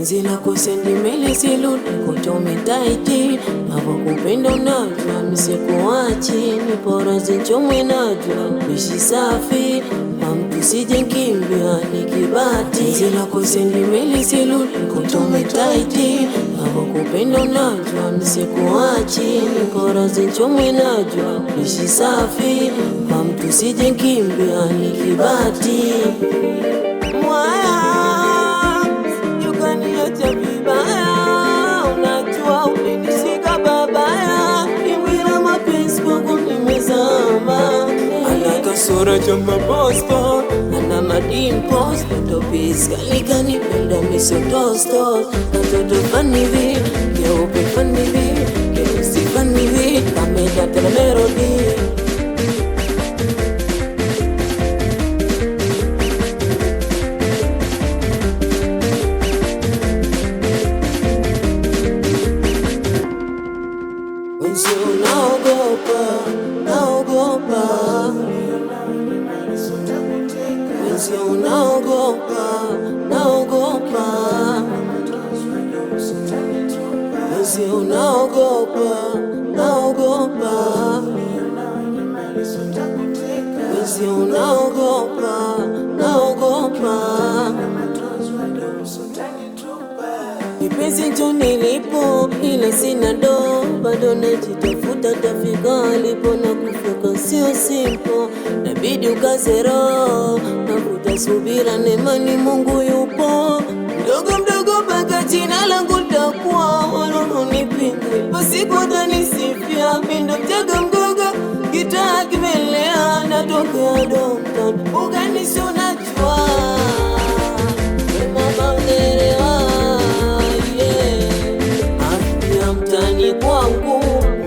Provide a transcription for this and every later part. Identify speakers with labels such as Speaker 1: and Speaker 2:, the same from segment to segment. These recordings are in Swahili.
Speaker 1: penzi lako sendimele siludi kutometaiti nakupenda unajua msikuachi nipora zinchomwe najua bishi safi mtu sije nkimbia nikibati penzi lako sendimele siludi kutometaiti nakupenda unajua msikuachi nipora zinchomwe najua bishi safi mtu sije nkimbia nikibati sura chamba posto ana madimpos topis kalika nipenda misotosto katoto fanivi keupe fanivi keusi fanivi kameda tena melody wenzi unaogopa wenzi unaogopa wenzi unaogopa wenzi unaogopa kipenzi njo nilipo ila sina do bado najitafuta tafika alipo na kufika sio simple nabidi ukazero navuta subira nemani Mungu yupo mdogo mdogo mpaka jina langu litakuwa wanunipinga pasipo tanisifia mindo mjaga mgoga gitaa kimelea natokea Downtown uganisi unajua mama unaelewa kwangu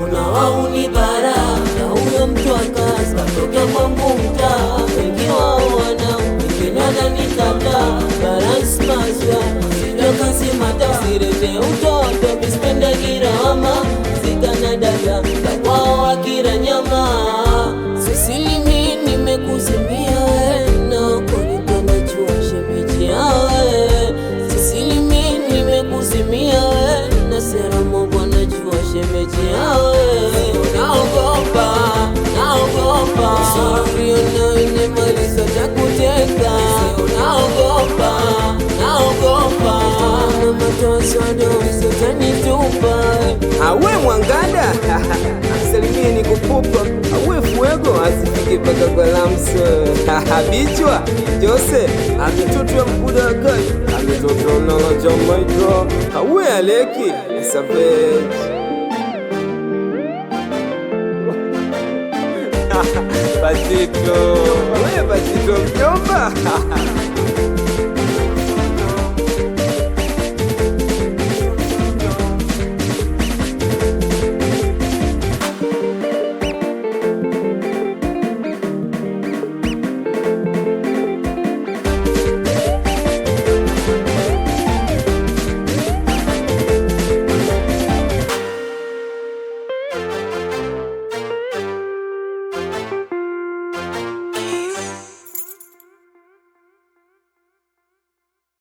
Speaker 1: unawauni baraka huyo mtu akazi katoka kwangu mtaa wengi wao wana wengine wananikata balance mazwa sio kazi mata sirete utoto mispenda girama zikana dada kwao wakira nyama sisilimi nimekuzimia na kulika na chua shemeji yawe sisilimi nimekuzimia na sera mobwa na jua shemeji yawe naogopa suri unaine malisa takuteka naogopa na matosado usitanitupa
Speaker 2: awe mwangada asalimie ni kupupa awe fuego asifike paka kwa lamso bichwa Jose amitutwa mkuda wakai amitutwa nala jamaiko awe aleki Savage Patito mjomba